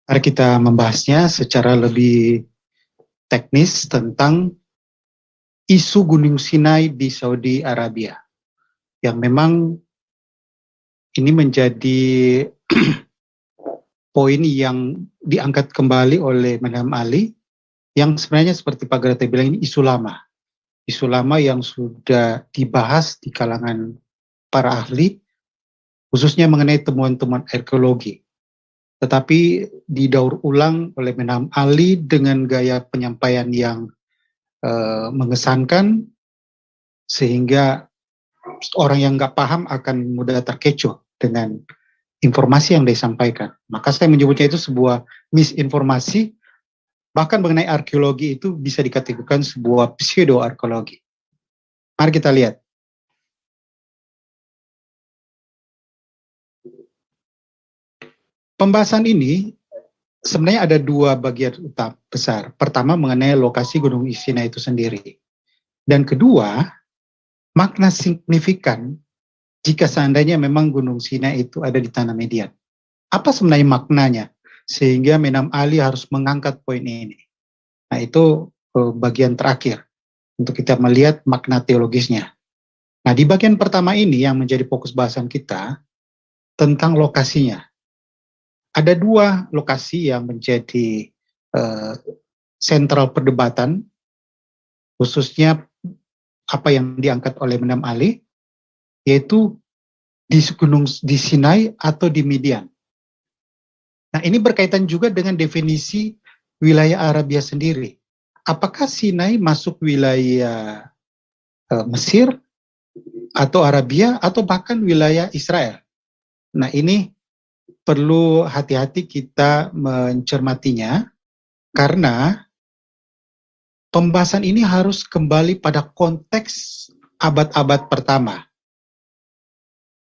Mari kita membahasnya secara lebih teknis tentang isu Gunung Sinai di Saudi Arabia, yang memang ini menjadi poin yang diangkat kembali oleh Menhan Ali, yang sebenarnya seperti Pak Grete bilang ini isu lama yang sudah dibahas di kalangan para ahli, khususnya mengenai temuan-temuan arkeologi. Tetapi didaur ulang oleh Menhan Ali dengan gaya penyampaian yang mengesankan, sehingga orang yang nggak paham akan mudah terkecoh dengan informasi yang disampaikan. Maka saya menyebutnya itu sebuah misinformasi, bahkan mengenai arkeologi itu bisa dikategorikan sebuah pseudo-arkeologi. Mari kita lihat. Pembahasan ini sebenarnya ada dua bagian utama besar. Pertama mengenai lokasi Gunung Sinai itu sendiri. Dan kedua, makna signifikan jika seandainya memang Gunung Sinai itu ada di tanah Median. Apa sebenarnya maknanya? Sehingga Menhan Ali harus mengangkat poin ini. Nah, itu bagian terakhir untuk kita melihat makna teologisnya. Nah, di bagian pertama ini yang menjadi fokus bahasan kita tentang lokasinya. Ada dua lokasi yang menjadi sentral perdebatan, khususnya apa yang diangkat oleh Menhan Ali, yaitu di Gunung di Sinai atau di Midian. Nah, ini berkaitan juga dengan definisi wilayah Arabia sendiri. Apakah Sinai masuk wilayah Mesir atau Arabia atau bahkan wilayah Israel? Nah, ini perlu hati-hati kita mencermatinya, karena pembahasan ini harus kembali pada konteks abad-abad pertama.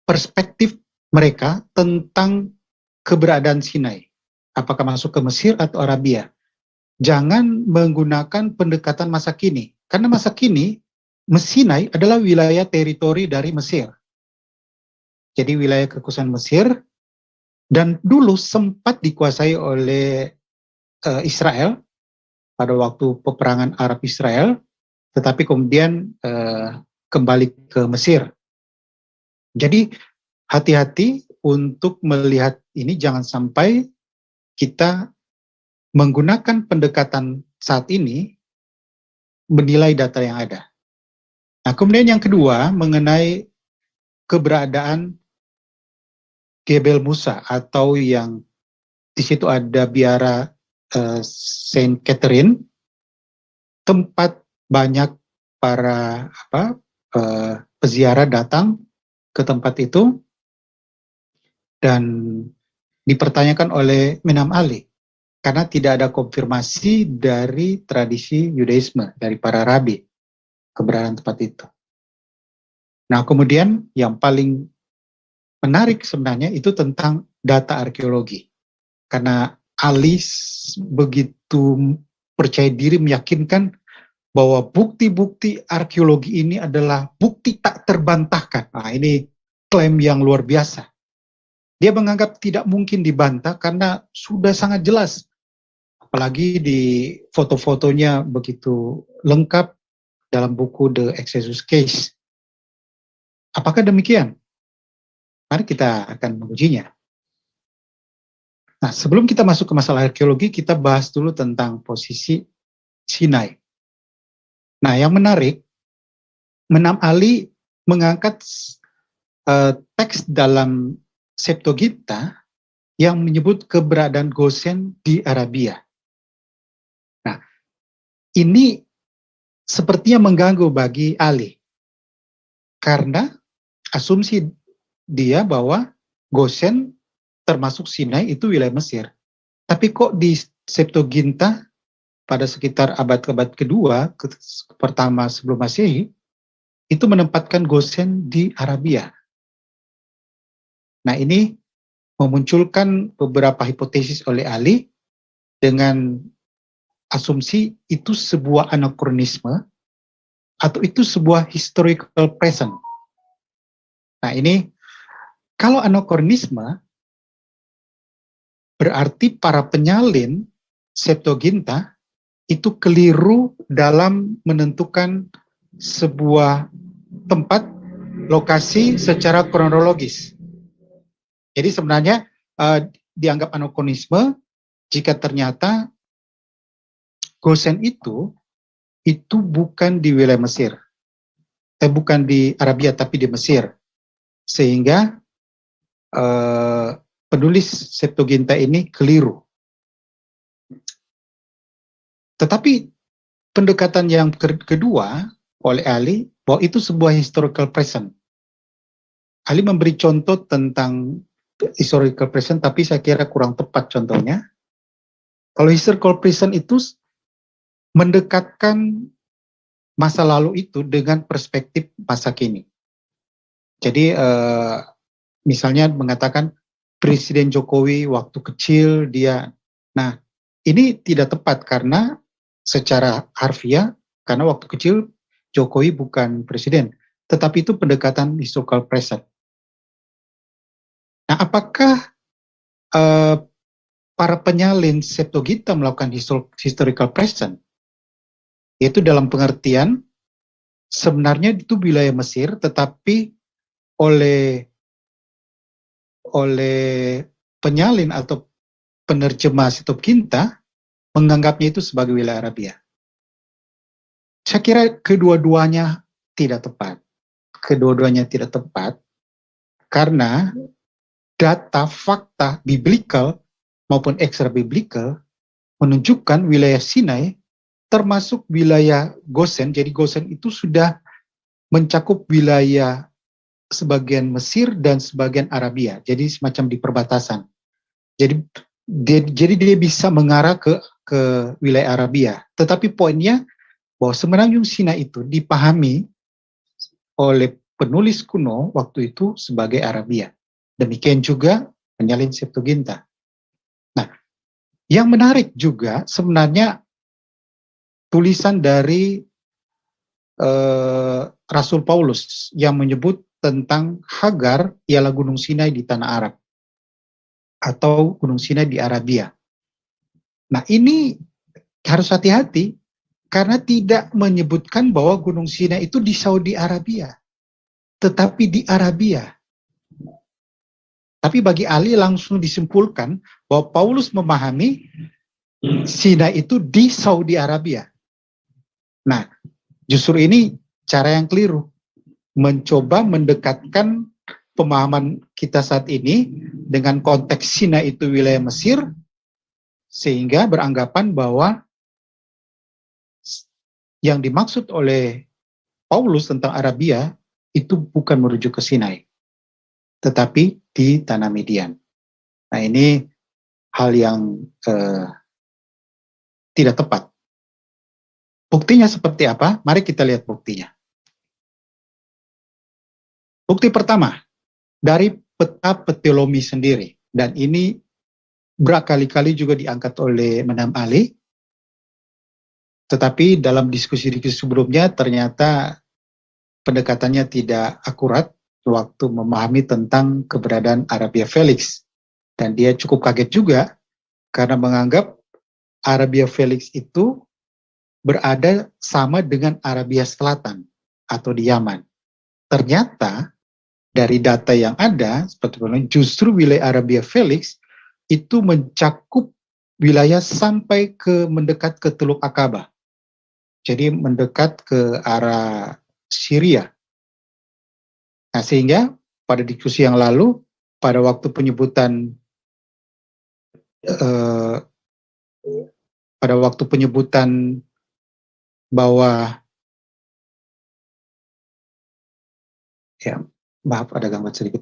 Perspektif mereka tentang keberadaan Sinai. Apakah masuk ke Mesir atau Arabia? Jangan menggunakan pendekatan masa kini. Karena masa kini, Sinai adalah wilayah teritori dari Mesir. Jadi wilayah kekuasaan Mesir, dan dulu sempat dikuasai oleh Israel pada waktu peperangan Arab-Israel, tetapi kemudian kembali ke Mesir. Jadi hati-hati untuk melihat ini, jangan sampai kita menggunakan pendekatan saat ini menilai data yang ada. Nah, kemudian yang kedua mengenai keberadaan Gebel Musa, atau yang di situ ada biara Saint Catherine, tempat banyak para peziarah datang ke tempat itu, dan dipertanyakan oleh Menhan Ali karena tidak ada konfirmasi dari tradisi Yudaisme, dari para rabi, keberadaan tempat itu. Nah, kemudian yang paling menarik sebenarnya itu tentang data arkeologi. Karena Ali begitu percaya diri meyakinkan bahwa bukti-bukti arkeologi ini adalah bukti tak terbantahkan. Nah, ini klaim yang luar biasa. Dia menganggap tidak mungkin dibantah karena sudah sangat jelas. Apalagi di foto-fotonya begitu lengkap dalam buku The Exodus Case. Apakah demikian? Mari kita akan mengujinya. Nah, sebelum kita masuk ke masalah arkeologi, kita bahas dulu tentang posisi Sinai. Nah, yang menarik, Menhan Ali mengangkat teks dalam Septuaginta yang menyebut keberadaan Gosen di Arabia. Nah, ini sepertinya mengganggu bagi Ali, karena asumsi dia bahwa Gosen termasuk Sinai itu wilayah Mesir. Tapi kok di Septuaginta pada sekitar abad-abad kedua, pertama sebelum Masehi, itu menempatkan Gosen di Arabia. Nah, ini memunculkan beberapa hipotesis oleh Ali dengan asumsi itu sebuah anakronisme atau itu sebuah historical present. Nah, ini kalau anakronisme, berarti para penyalin Septuaginta itu keliru dalam menentukan sebuah tempat lokasi secara kronologis. Jadi sebenarnya dianggap anakronisme jika ternyata Gosen itu bukan di wilayah Mesir, bukan di Arabia tapi di Mesir, sehingga penulis Septuaginta ini keliru. Tetapi pendekatan yang kedua oleh Ali bahwa itu sebuah historical present. Ali memberi contoh tentang historical present, tapi saya kira kurang tepat contohnya. Kalau historical present itu mendekatkan masa lalu itu dengan perspektif masa kini. Jadi misalnya mengatakan Presiden Jokowi waktu kecil dia, nah ini tidak tepat karena secara harfiah, karena waktu kecil Jokowi bukan presiden, tetapi itu pendekatan historical present. Nah, apakah para penyalin Septuaginta melakukan historical present? Yaitu dalam pengertian sebenarnya itu wilayah Mesir, tetapi oleh penyalin atau penerjemah Septuaginta menganggapnya itu sebagai wilayah Arabia. Saya kira kedua-duanya tidak tepat. Kedua-duanya tidak tepat karena data, fakta, biblical maupun extra biblical menunjukkan wilayah Sinai termasuk wilayah Gosen. Jadi Gosen itu sudah mencakup wilayah sebagian Mesir dan sebagian Arabia. Jadi semacam di perbatasan. Jadi dia bisa mengarah ke wilayah Arabia. Tetapi poinnya bahwa semenanjung Sinai itu dipahami oleh penulis kuno waktu itu sebagai Arabia. Demikian juga penyalin Septuaginta. Nah, yang menarik juga sebenarnya tulisan dari Rasul Paulus yang menyebut tentang Hagar ialah Gunung Sinai di tanah Arab atau Gunung Sinai di Arabia. Nah, ini harus hati-hati karena tidak menyebutkan bahwa Gunung Sinai itu di Saudi Arabia, tetapi di Arabia. Tapi bagi Ali langsung disimpulkan bahwa Paulus memahami Sinai itu di Saudi Arabia. Nah, justru ini cara yang keliru. Mencoba mendekatkan pemahaman kita saat ini dengan konteks Sinai itu wilayah Mesir, sehingga beranggapan bahwa yang dimaksud oleh Paulus tentang Arabia itu bukan merujuk ke Sinai, tetapi di tanah Median. Nah, ini hal yang tidak tepat. Buktinya seperti apa? Mari kita lihat buktinya. Bukti pertama, dari peta Ptolemy sendiri. Dan ini berkali-kali juga diangkat oleh Madam Ali. Tetapi dalam diskusi-diskusi sebelumnya ternyata pendekatannya tidak akurat waktu memahami tentang keberadaan Arabia Felix. Dan dia cukup kaget juga karena menganggap Arabia Felix itu berada sama dengan Arabia Selatan atau di Yaman. Ternyata dari data yang ada, seperti justru wilayah Arabia Felix itu mencakup wilayah sampai ke mendekat ke Teluk Akaba. Jadi mendekat ke arah Syria. Nah, sehingga pada diskusi yang lalu, pada waktu penyebutan bahwa ya maaf ada gangguan sedikit.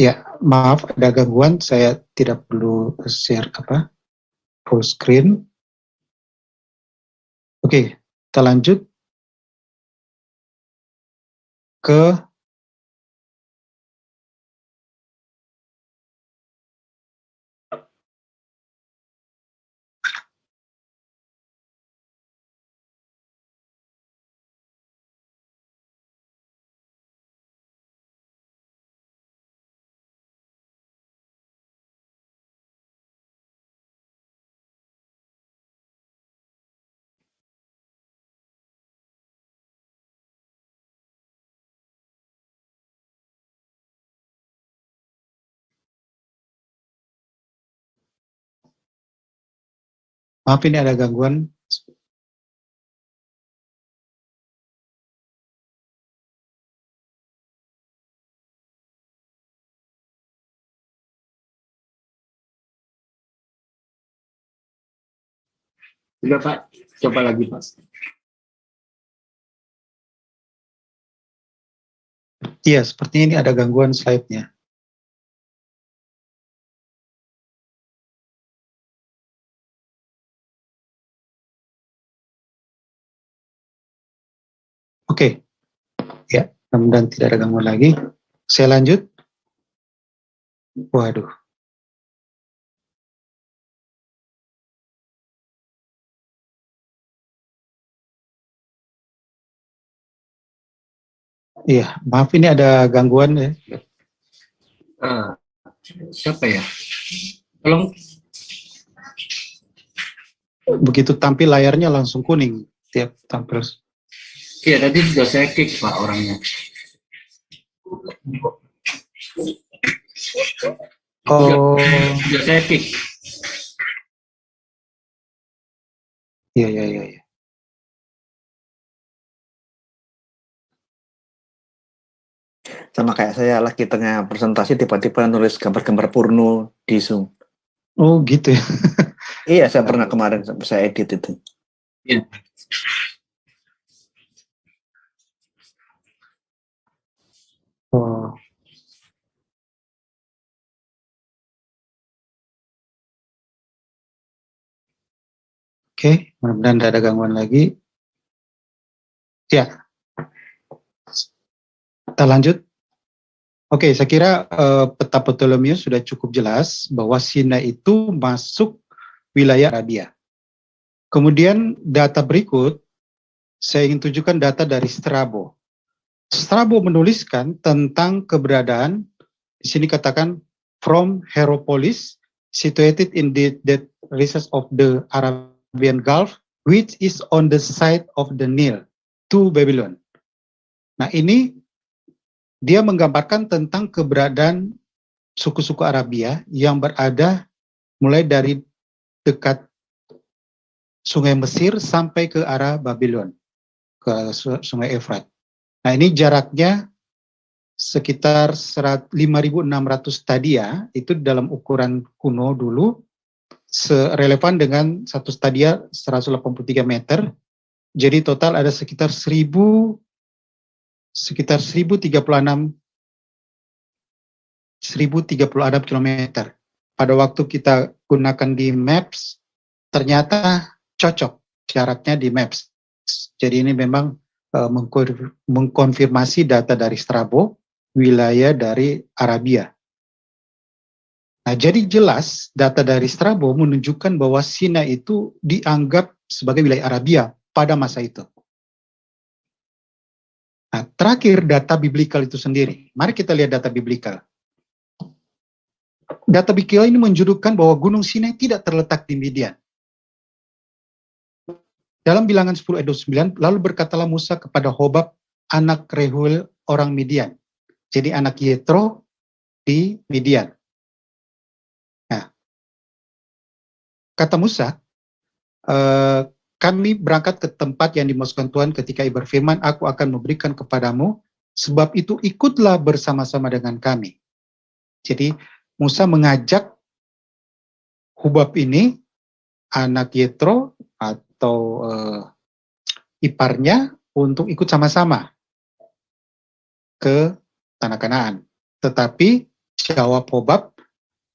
Ya, maaf ada gangguan, saya tidak perlu share full screen. Oke, kita lanjut ke maaf ini ada gangguan. Sudah Pak, coba lagi Pak. Iya, sepertinya ini ada gangguan slide-nya. Oke, ya, mudah-mudahan tidak ada gangguan lagi. Saya lanjut. Waduh. Iya, maaf ini ada gangguan ya. Siapa ya? Tolong. Begitu tampil layarnya langsung kuning tiap tampil. Iya, tadi sudah saya kick Pak orangnya. Oh, Sudah saya kick. iya, iya, iya. Iya. Sama kayak saya lagi tengah presentasi tiba-tiba nulis gambar-gambar porno di Zoom. Oh, gitu ya. Iya, saya pernah kemarin saya edit itu. Iya. Oh. Oke, mudah-mudahan tidak ada gangguan lagi. Ya, kita lanjut. Oke, saya kira peta Ptolemeus sudah cukup jelas bahwa Sinai itu masuk wilayah Arabia. Kemudian data berikut, saya ingin tunjukkan data dari Strabo. Strabo menuliskan tentang keberadaan, di sini katakan, from Hierapolis, situated in the recess of the Arabian Gulf, which is on the side of the Nile, to Babylon. Nah ini dia menggambarkan tentang keberadaan suku-suku Arabia yang berada mulai dari dekat Sungai Mesir sampai ke arah Babylon, ke Sungai Efrat. Nah ini jaraknya sekitar 5.600 stadia, itu dalam ukuran kuno dulu, relevan dengan satu stadia 183 meter, jadi total ada sekitar 1036 kilometer. Pada waktu kita gunakan di Maps, ternyata cocok jaraknya di Maps. Jadi ini memang mengkonfirmasi data dari Strabo, wilayah dari Arabia. Nah, jadi jelas data dari Strabo menunjukkan bahwa Sinai itu dianggap sebagai wilayah Arabia pada masa itu. Nah, terakhir data biblikal itu sendiri. Mari kita lihat data biblikal. Data biblikal ini menunjukkan bahwa Gunung Sinai tidak terletak di Midian. Dalam bilangan 10 ayat 29, lalu berkatalah Musa kepada Hobab, anak Reuel orang Midian. Jadi anak Yetro di Midian. Nah, kata Musa, kami berangkat ke tempat yang dimaksudkan Tuhan ketika ia berfirman, aku akan memberikan kepadamu, sebab itu ikutlah bersama-sama dengan kami. Jadi Musa mengajak Hobab ini, anak Yetro atau iparnya, untuk ikut sama-sama ke Tanah Kanaan. Tetapi Jawab Hobab,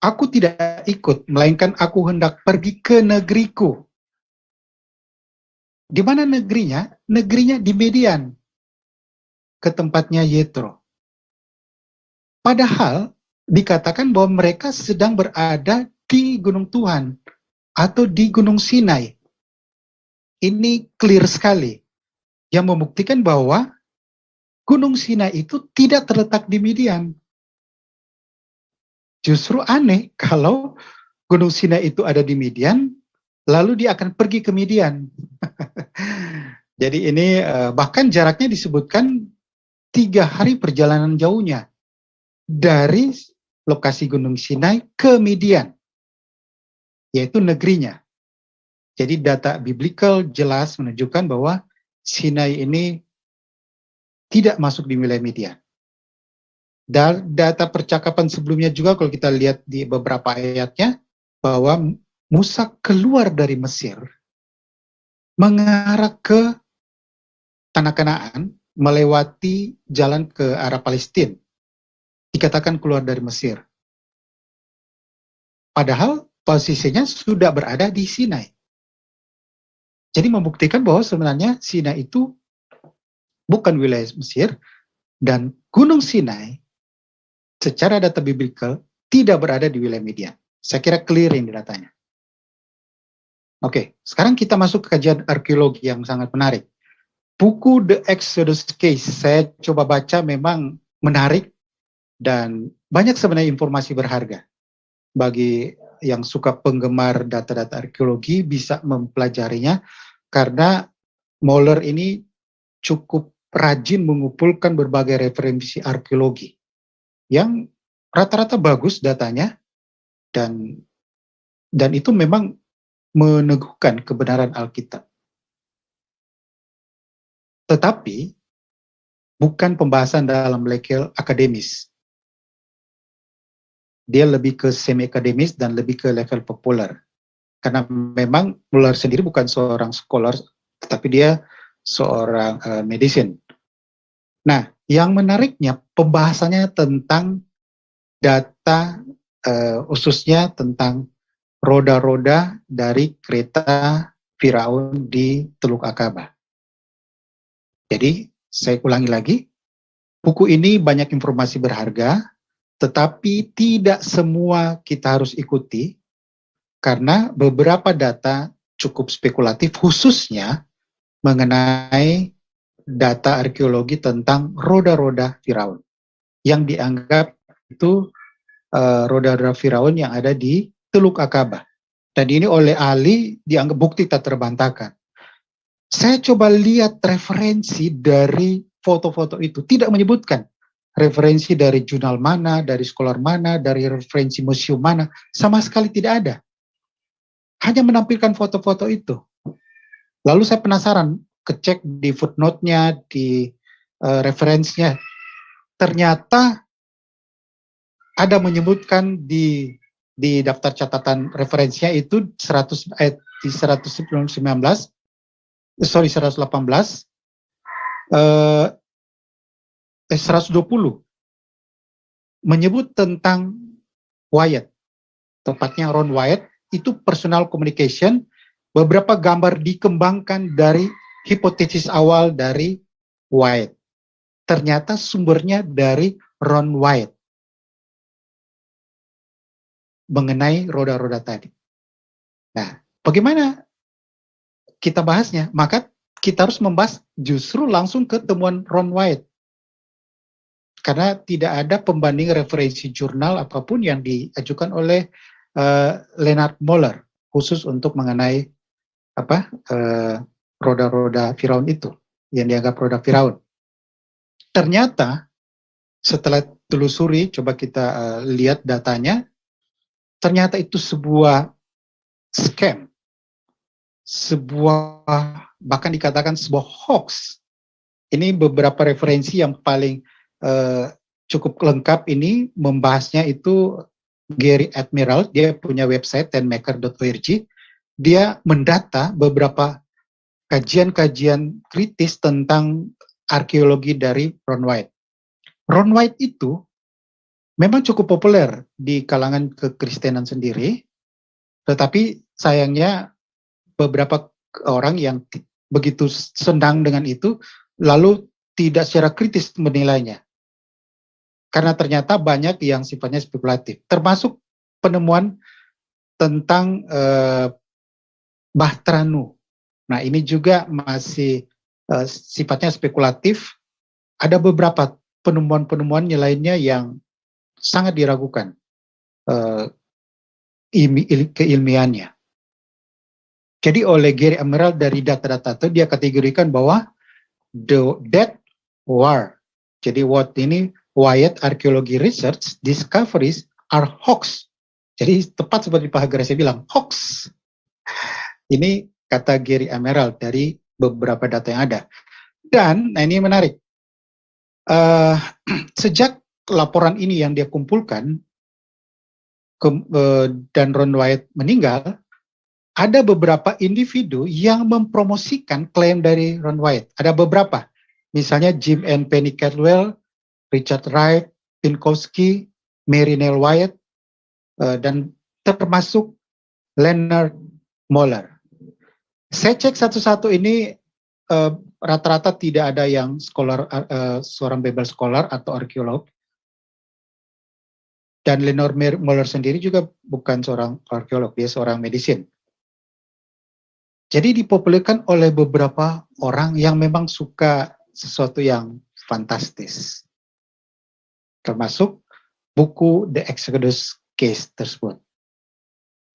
aku tidak ikut, melainkan aku hendak pergi ke negeriku. Di mana negerinya? Negerinya di Median, ke tempatnya Yetro. Padahal dikatakan bahwa mereka sedang berada di Gunung Tuhan atau di Gunung Sinai. Ini clear sekali, yang membuktikan bahwa Gunung Sinai itu tidak terletak di Midian. Justru aneh kalau Gunung Sinai itu ada di Midian, lalu dia akan pergi ke Midian. Jadi ini bahkan jaraknya disebutkan 3 hari perjalanan jauhnya dari lokasi Gunung Sinai ke Midian, yaitu negerinya. Jadi data biblical jelas menunjukkan bahwa Sinai ini tidak masuk di wilayah Midian. Dan data percakapan sebelumnya juga kalau kita lihat di beberapa ayatnya, bahwa Musa keluar dari Mesir, mengarah ke Tanah Kanaan, melewati jalan ke arah Palestina. Dikatakan keluar dari Mesir. Padahal posisinya sudah berada di Sinai. Jadi membuktikan bahwa sebenarnya Sinai itu bukan wilayah Mesir, dan Gunung Sinai secara data biblical tidak berada di wilayah Midian. Saya kira clear ini datanya. Oke, sekarang kita masuk ke kajian arkeologi yang sangat menarik. Buku The Exodus Case, saya coba baca, memang menarik dan banyak sebenarnya informasi berharga. Bagi yang suka penggemar data-data arkeologi bisa mempelajarinya, karena Moeller ini cukup rajin mengumpulkan berbagai referensi arkeologi yang rata-rata bagus datanya, dan itu memang meneguhkan kebenaran Alkitab. Tetapi bukan pembahasan dalam level akademis. Dia lebih ke semi akademis dan lebih ke level populer. Karena memang Moeller sendiri bukan seorang scholar, tetapi dia seorang medicine. Nah, yang menariknya pembahasannya tentang data, khususnya tentang roda-roda dari kereta Firaun di Teluk Akaba. Jadi, saya ulangi lagi, buku ini banyak informasi berharga, tetapi tidak semua kita harus ikuti, karena beberapa data cukup spekulatif, khususnya mengenai data arkeologi tentang roda-roda Firaun, yang dianggap itu roda-roda Firaun yang ada di Teluk Akaba. Dan ini oleh ahli dianggap bukti tak terbantahkan. Saya coba lihat referensi dari foto-foto itu, tidak menyebutkan referensi dari jurnal mana, dari scholar mana, dari referensi museum mana, sama sekali tidak ada. Hanya menampilkan foto-foto itu. Lalu saya penasaran, kecek di footnote-nya, di referensinya, ternyata ada menyebutkan di daftar catatan referensinya itu 118 120 menyebut tentang Wyatt, tepatnya Ron Wyatt, itu personal communication. Beberapa gambar dikembangkan dari hipotesis awal dari Wyatt. Ternyata sumbernya dari Ron Wyatt mengenai roda-roda tadi. Nah, bagaimana kita bahasnya? Maka kita harus membahas justru langsung ke temuan Ron Wyatt. Karena tidak ada pembanding referensi jurnal apapun yang diajukan oleh Leonard Moeller khusus untuk mengenai roda-roda Firaun itu, yang dianggap roda Firaun. Ternyata setelah telusuri, coba kita lihat datanya, ternyata itu sebuah scam, bahkan dikatakan sebuah hoax. Ini beberapa referensi yang paling cukup lengkap ini membahasnya itu Gary Admiral, dia punya website tenmaker.org. Dia mendata beberapa kajian-kajian kritis tentang arkeologi dari Ron Wyatt. Ron Wyatt itu memang cukup populer di kalangan kekristenan sendiri, tetapi sayangnya beberapa orang yang begitu senang dengan itu, lalu tidak secara kritis menilainya. Karena ternyata banyak yang sifatnya spekulatif, termasuk penemuan tentang Bahtranu. Nah, ini juga masih sifatnya spekulatif. Ada beberapa penemuan-penemuan lainnya yang sangat diragukan keilmiannya. Jadi oleh Gary Emerald dari data-data itu dia kategorikan bahwa that war. Jadi what ini Wyatt Archaeology Research discoveries are hoax. Jadi tepat seperti Pak Hagar saya bilang, hoax. Ini kata Gary Emerald dari beberapa data yang ada. Dan, nah ini menarik. Sejak laporan ini yang dia kumpulkan, dan Ron Wyatt meninggal, ada beberapa individu yang mempromosikan klaim dari Ron Wyatt. Ada beberapa. Misalnya Jim and Penny Caldwell, Richard Wright, Pinkowski, Mary Nell Wyatt, dan termasuk Leonard Moeller. Saya cek satu-satu ini rata-rata tidak ada yang seorang Bible scholar atau arkeolog. Dan Leonard Moeller sendiri juga bukan seorang arkeolog, dia seorang medisin. Jadi dipopulerkan oleh beberapa orang yang memang suka sesuatu yang fantastis. Termasuk buku The Exodus Case tersebut.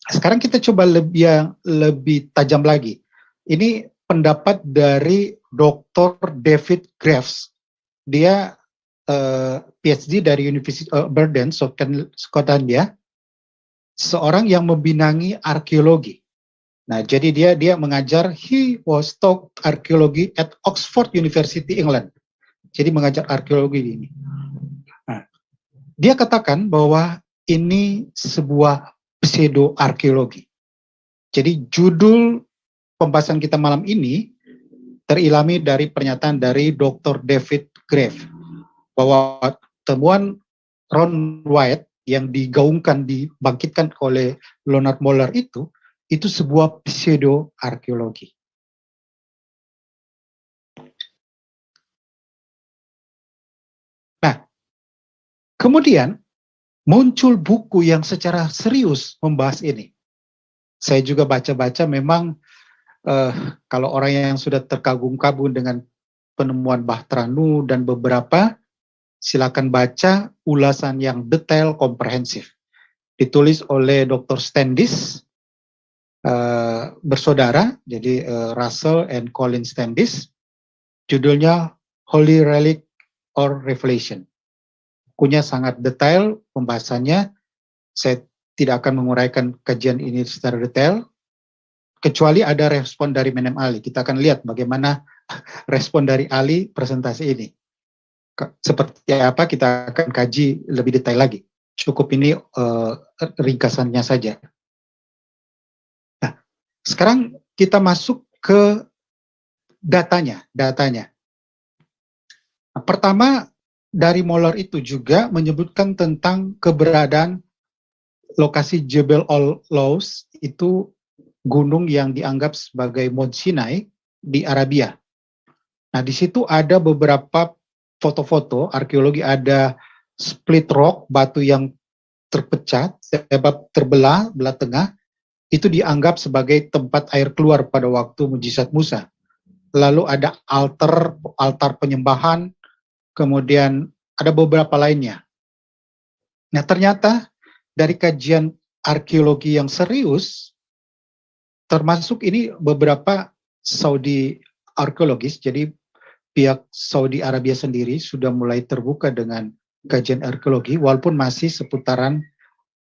Sekarang kita coba lebih tajam lagi. Ini pendapat dari Dr. David Graves. Dia PhD dari University of Aberdeen, Skotlandia, seorang yang membinangi arkeologi. Nah, jadi dia mengajar, he was taught arkeologi at Oxford University, England. Jadi mengajar arkeologi ini. Nah, dia katakan bahwa ini sebuah pseudo-arkeologi. Jadi judul pembahasan kita malam ini terilhami dari pernyataan dari Dr. David Graves bahwa temuan Ron Wyatt yang digaungkan, dibangkitkan oleh Leonard Moeller itu sebuah pseudo-arkeologi. Nah, kemudian muncul buku yang secara serius membahas ini. Saya juga baca-baca, memang kalau orang yang sudah terkagum-kagum dengan penemuan Bahtranu dan beberapa, silakan baca ulasan yang detail, komprehensif. Ditulis oleh Dr. Standish, bersaudara, jadi Russell and Colin Standish. Judulnya Holy Relic or Revelation. Bukunya sangat detail pembahasannya. Saya tidak akan menguraikan kajian ini secara detail, kecuali ada respon dari Menem Ali. Kita akan lihat bagaimana respon dari Ali presentasi ini. Seperti apa kita akan kaji lebih detail lagi. Cukup ini ringkasannya saja. Nah, sekarang kita masuk ke datanya. Nah, pertama, dari Moeller itu juga menyebutkan tentang keberadaan lokasi Jebel al-Lous, itu gunung yang dianggap sebagai Mount Sinai di Arabia. Nah, di situ ada beberapa foto-foto arkeologi, ada split rock, batu yang terpecah, terbelah, belah tengah, itu dianggap sebagai tempat air keluar pada waktu mujizat Musa. Lalu ada altar penyembahan, kemudian ada beberapa lainnya. Nah, ternyata dari kajian arkeologi yang serius, termasuk ini beberapa Saudi arkeologis, jadi pihak Saudi Arabia sendiri sudah mulai terbuka dengan kajian arkeologi, walaupun masih seputaran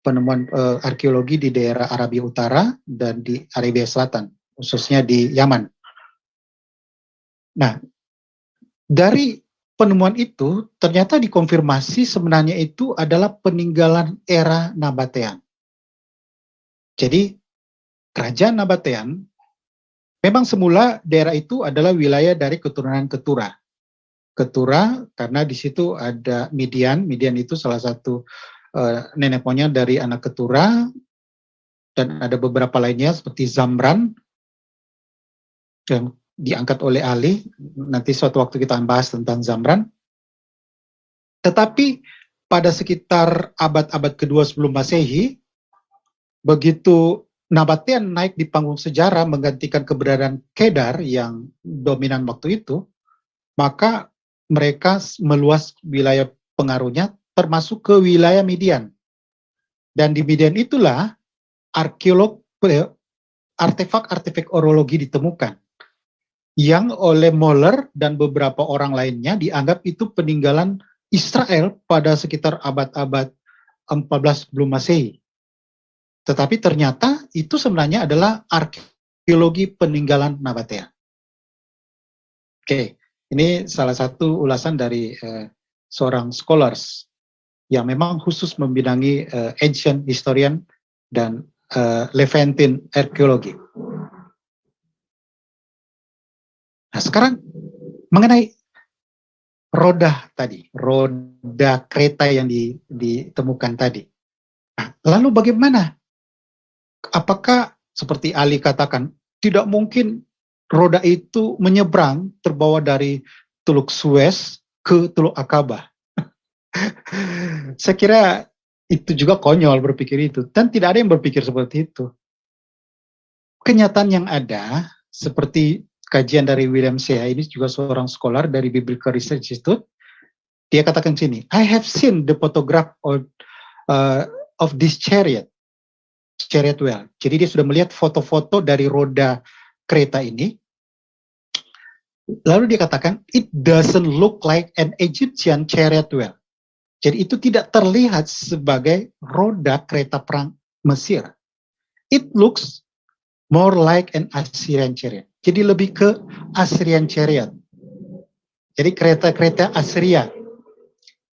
penemuan arkeologi di daerah Arabia Utara dan di Arabia Selatan, khususnya di Yaman. Nah, dari penemuan itu ternyata dikonfirmasi sebenarnya itu adalah peninggalan era Nabatean. Jadi kerajaan Nabatean memang semula daerah itu adalah wilayah dari keturunan Ketura. Ketura karena di situ ada Midian. Midian itu salah satu nenek moyang dari anak Ketura, dan ada beberapa lainnya seperti Zamran yang diangkat oleh Ali. Nanti suatu waktu kita akan bahas tentang Zamran. Tetapi pada sekitar abad-abad kedua sebelum Masehi, begitu Nabatean naik di panggung sejarah menggantikan keberadaan Kedar yang dominan waktu itu, maka mereka meluas wilayah pengaruhnya termasuk ke wilayah Midian. Dan di Midian itulah artefak-artefak orologi ditemukan yang oleh Moller dan beberapa orang lainnya dianggap itu peninggalan Israel pada sekitar abad-abad 14 sebelum Masehi. Tetapi ternyata itu sebenarnya adalah arkeologi peninggalan Nabatea. Oke, ini salah satu ulasan dari seorang scholars yang memang khusus membidangi ancient historian dan Levantine arkeologi. Nah, sekarang mengenai roda tadi, roda kereta yang ditemukan tadi. Nah, lalu bagaimana? Apakah seperti Ali katakan, tidak mungkin roda itu menyeberang terbawa dari Teluk Suez ke Teluk Akabah? Saya kira itu juga konyol berpikir itu, dan tidak ada yang berpikir seperti itu. Kenyataan yang ada, seperti kajian dari William Shea, ini juga seorang scholar dari Biblical Research Institute, dia katakan sini, I have seen the photograph of this chariot well. Jadi dia sudah melihat foto-foto dari roda kereta ini. Lalu dia katakan, it doesn't look like an Egyptian chariot well. Jadi itu tidak terlihat sebagai roda kereta perang Mesir. It looks more like an Assyrian chariot. Jadi lebih ke Assyrian chariot. Jadi kereta-kereta Assyria.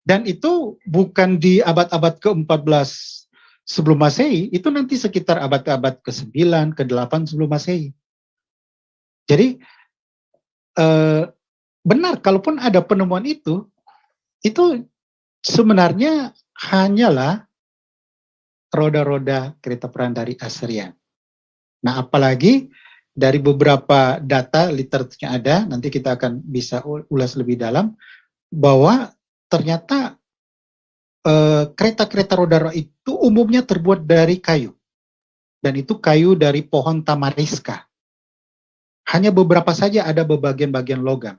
Dan itu bukan di abad-abad ke-14 sebelum Masehi, itu nanti sekitar abad-abad ke-9, ke-8 sebelum Masehi. Jadi benar, kalaupun ada penemuan itu sebenarnya hanyalah roda-roda kereta perang dari Assyria. Nah, apalagi dari beberapa data literaturnya ada, nanti kita akan bisa ulas lebih dalam, bahwa ternyata kereta-kereta roda itu umumnya terbuat dari kayu. Dan itu kayu dari pohon tamariska. Hanya beberapa saja ada bagian-bagian logam.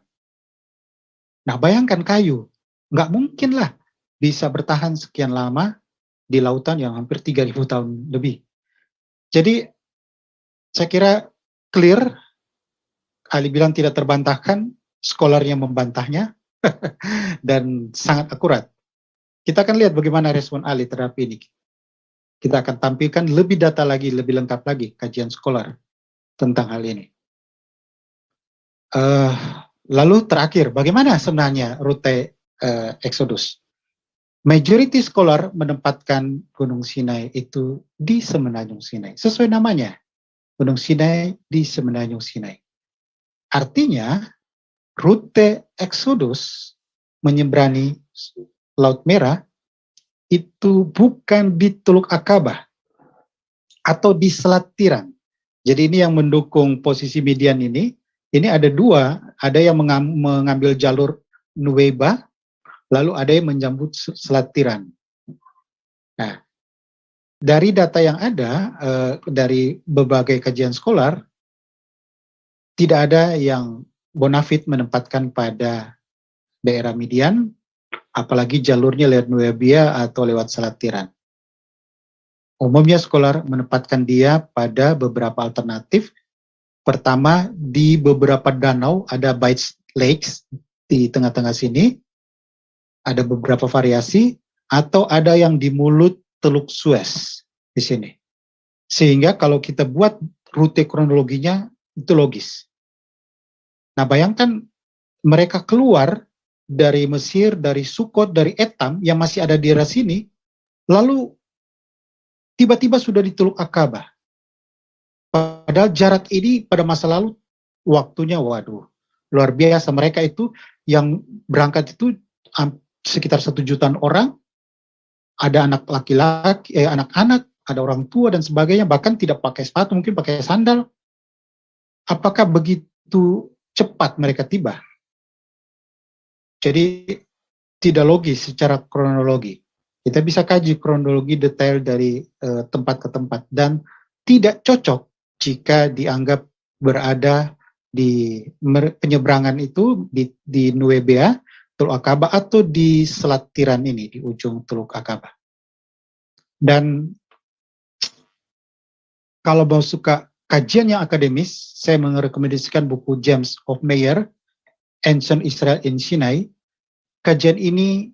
Nah, bayangkan kayu. Nggak mungkin lah bisa bertahan sekian lama di lautan yang hampir 3.000 tahun lebih. Jadi, saya kira clear. Ali bilang tidak terbantahkan, scholarnya membantahnya, dan sangat akurat. Kita akan lihat bagaimana respon Ali terhadap ini. Kita akan tampilkan lebih data lagi, lebih lengkap lagi kajian scholar tentang hal ini. Lalu terakhir, bagaimana sebenarnya rute Exodus? Majority scholar menempatkan Gunung Sinai itu di Semenanjung Sinai. Sesuai namanya, Gunung Sinai di Semenanjung Sinai. Artinya, rute Exodus menyeberangi Laut Merah itu bukan di Teluk Akabah atau di Selat Tiran. Jadi ini yang mendukung posisi Midian ini ada dua, ada yang mengambil jalur Nuweiba, lalu ada yang menjambut Selat Tiran. Nah, dari data yang ada, dari berbagai kajian scholar, tidak ada yang bonafit menempatkan pada daerah Midian, apalagi jalurnya lewat Nuweiba atau lewat Selat Tiran. Umumnya scholar menempatkan dia pada beberapa alternatif. Pertama, di beberapa danau ada Bight Lakes di tengah-tengah sini, ada beberapa variasi, atau ada yang di mulut Teluk Suez di sini. Sehingga kalau kita buat rute kronologinya itu logis. Nah, bayangkan mereka keluar dari Mesir, dari Sukot, dari Etam yang masih ada di daerah sini, lalu tiba-tiba sudah di Teluk Akabah. Padahal jarak ini pada masa lalu waktunya, waduh, luar biasa. Mereka itu yang berangkat itu sekitar 1 jutaan orang, ada anak laki-laki, anak-anak, ada orang tua dan sebagainya, bahkan tidak pakai sepatu, mungkin pakai sandal. Apakah begitu cepat mereka tiba? Jadi tidak logis secara kronologi. Kita bisa kaji kronologi detail dari tempat ke tempat dan tidak cocok jika dianggap berada di penyeberangan itu di Nuwebea, Teluk Akaba, atau di Selat Tiran ini, di ujung Teluk Akaba. Dan kalau mau suka kajian yang akademis, saya merekomendasikan buku James of Meyer, Ancient Israel in Sinai. Kajian ini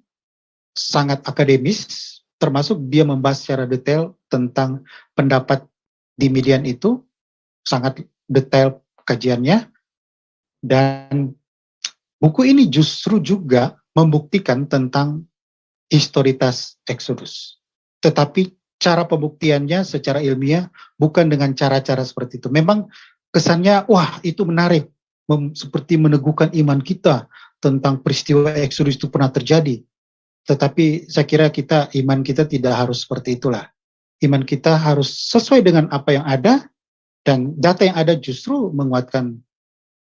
sangat akademis, termasuk dia membahas secara detail tentang pendapat di Midian itu, sangat detail kajiannya, dan buku ini justru juga membuktikan tentang historitas Exodus. Tetapi cara pembuktiannya secara ilmiah bukan dengan cara-cara seperti itu. Memang kesannya, wah itu menarik, seperti meneguhkan iman kita tentang peristiwa Exodus itu pernah terjadi. Tetapi saya kira iman kita tidak harus seperti itulah. Iman kita harus sesuai dengan apa yang ada, dan data yang ada justru menguatkan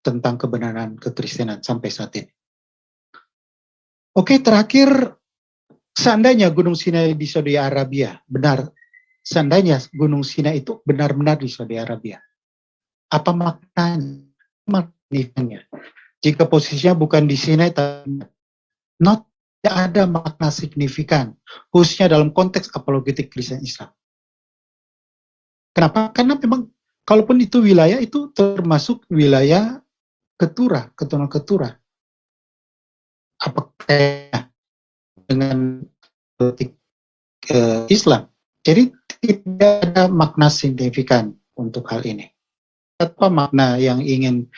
tentang kebenaran kekristenan sampai saat ini. Oke, terakhir, seandainya Gunung Sinai di Saudi Arabia benar, seandainya Gunung Sinai itu benar-benar di Saudi Arabia, apa maknanya? Jika posisinya bukan di Sinai, tidak ada makna signifikan, khususnya dalam konteks apologetik Kristen Islam. Kenapa? Karena memang kalaupun itu wilayah, itu termasuk wilayah keturunan Ketura. Apakah dengan politik Islam? Jadi tidak ada makna signifikan untuk hal ini. Apa makna yang ingin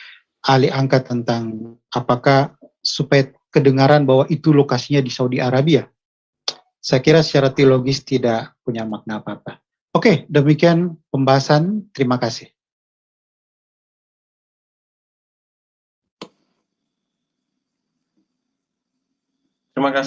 Ali angkat tentang apakah supaya kedengaran bahwa itu lokasinya di Saudi Arabia? Saya kira secara teologis tidak punya makna apa-apa. Oke, demikian pembahasan. Terima kasih. Terima kasih.